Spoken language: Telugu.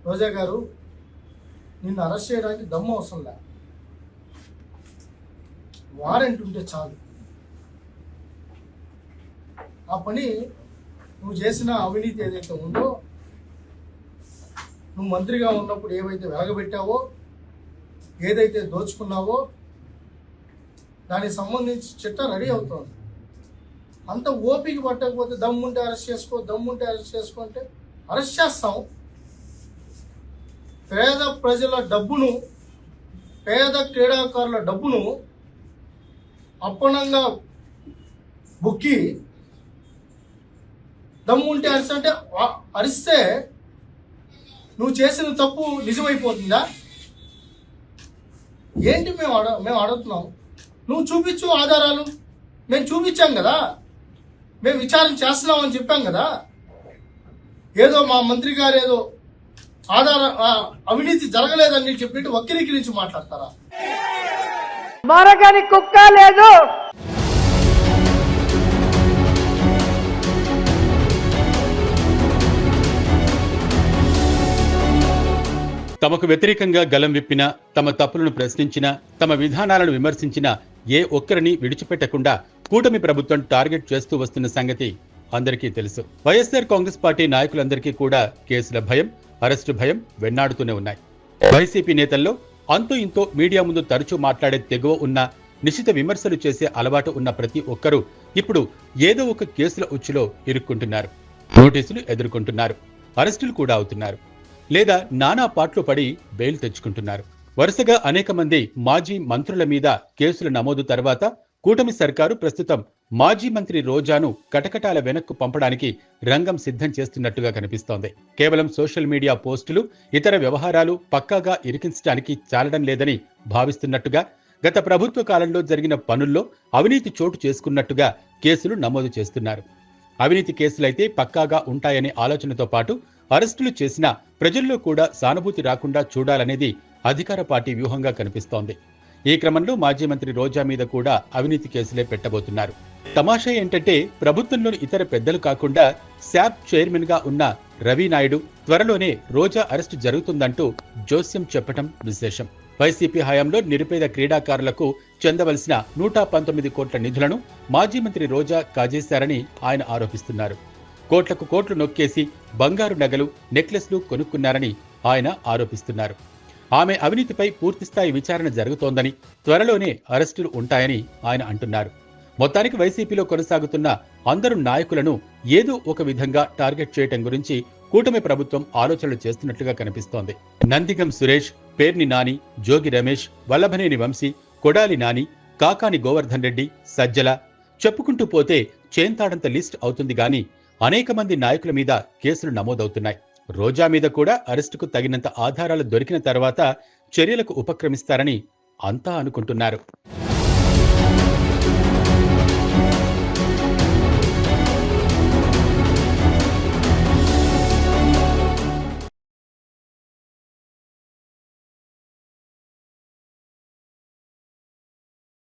రోజా గారు, నిన్ను అరెస్ట్ చేయడానికి దమ్ము అవసరం లే, వారెంట్ ఉంటే చాలు. ఆ పని నువ్వు చేసిన అవినీతి ఏదైతే ఉందో, నువ్వు మంత్రిగా ఉన్నప్పుడు ఏవైతే వెలగబెట్టావో, ఏదైతే దోచుకున్నావో దానికి సంబంధించి చిట్టా రెడీ అవుతుంది. అంత ఓపిక పట్టకపోతే దమ్ముంటే అరెస్ట్ చేసుకో, దమ్ముంటే అరెస్ట్ చేసుకో అంటే అరెస్ట్ చేస్తాం. పేద ప్రజల డబ్బును, పేద క్రీడాకారుల డబ్బును అప్పనంగా బుక్కి దమ్ముంటే అరెస్ట్ అంటే అరిస్తే నువ్వు చేసిన తప్పు నిజమైపోతుందా? ఏంటి మేము అడుగుతున్నాం. నువ్వు చూపించు ఆధారాలు. మేము చూపించాం కదా, మేము విచారణ చేస్తున్నామని చెప్పాం కదా. ఏదో మా మంత్రి గారు ఏదో అవినీతి జరగలేదని చెప్పి వక్రీకరించి మాట్లాడతారా? మరగని కుక్క లేదు. తమకు వ్యతిరేకంగా గలం విప్పినా, తమ తప్పులను ప్రశ్నించినా, తమ విధానాలను విమర్శించినా ఏ ఒక్కరిని విడిచిపెట్టకుండా కూటమి ప్రభుత్వం టార్గెట్ చేస్తూ వస్తున్న సంగతి అందరికీ తెలుసు. వైఎస్ఆర్ కాంగ్రెస్ పార్టీ నాయకులందరికీ కూడా కేసుల భయం, అరెస్టు భయం వెన్నాడుతూనే ఉన్నాయి. వైసీపీ నేతల్లో అంతో ఇంతో మీడియా ముందు తరచూ మాట్లాడే తెగువ ఉన్న, నిశిత విమర్శలు చేసే అలవాటు ఉన్న ప్రతి ఒక్కరూ ఇప్పుడు ఏదో ఒక కేసుల ఉచ్చులో ఇరుక్కుంటున్నారు. నోటీసులు ఎదుర్కొంటున్నారు, అరెస్టులు కూడా అవుతున్నారు, లేదా నానా పాట్లు పడి బెయిల్ తెచ్చుకుంటున్నారు. వరుసగా అనేక మంది మాజీ మంత్రుల మీద కేసుల నమోదు తర్వాత కూటమి సర్కారు ప్రస్తుతం మాజీ మంత్రి రోజాను కటకటాల వెనక్కు పంపడానికి రంగం సిద్ధం చేస్తున్నట్టుగా కనిపిస్తోంది. కేవలం సోషల్ మీడియా పోస్టులు, ఇతర వ్యవహారాలు పక్కాగా ఇరికించడానికి చాలడం లేదని భావిస్తున్నట్టుగా, గత ప్రభుత్వ కాలంలో జరిగిన పనుల్లో అవినీతి చోటు చేసుకున్నట్టుగా కేసులు నమోదు చేస్తున్నారు. అవినీతి కేసులైతే పక్కాగా ఉంటాయనే ఆలోచనతో పాటు అరెస్టులు చేసినా ప్రజల్లో కూడా సానుభూతి రాకుండా చూడాలనేది అధికార పార్టీ వ్యూహంగా కనిపిస్తోంది. ఈ క్రమంలో మాజీ మంత్రి రోజా మీద కూడా అవినీతి కేసులే పెట్టబోతున్నారు. తమాషా ఏంటంటే, ప్రభుత్వంలోని ఇతర పెద్దలు కాకుండా శాప్ చైర్మన్ గా ఉన్న రవి నాయుడు త్వరలోనే రోజా అరెస్టు జరుగుతుందంటూ జోస్యం చెప్పడం విశేషం. వైసీపీ హయాంలో నిరుపేద క్రీడాకారులకు చెందవలసిన 119 కోట్ల నిధులను మాజీ మంత్రి రోజా కాజేశారని ఆయన ఆరోపిస్తున్నారు. కోట్లకు కోట్లు నొక్కేసి బంగారు నగలు, నెక్లెస్లు కొనుక్కున్నారని ఆయన ఆరోపిస్తున్నారు. ఆమె అవినీతిపై పూర్తిస్థాయి విచారణ జరుగుతోందని, త్వరలోనే అరెస్టులు ఉంటాయని ఆయన అంటున్నారు. మొత్తానికి వైసీపీలో కొనసాగుతున్న అందరు నాయకులను ఏదో ఒక విధంగా టార్గెట్ చేయటం గురించి కూటమి ప్రభుత్వం ఆలోచనలు చేస్తున్నట్లుగా కనిపిస్తోంది. నందిగం సురేష్, పేర్ని నాని, జోగి రమేష్, వల్లభనేని వంశీ, కొడాలి నాని, కాకాని గోవర్ధన్ రెడ్డి, సజ్జల, చెప్పుకుంటూ పోతే చేంతాడంత లిస్ట్ అవుతుంది గాని అనేక మంది నాయకుల మీద కేసులు నమోదవుతున్నాయి. రోజా మీద కూడా అరెస్టుకు తగినంత ఆధారాలు దొరికిన తర్వాత చర్యలకు ఉపక్రమిస్తారని అంతా అనుకుంటున్నారు.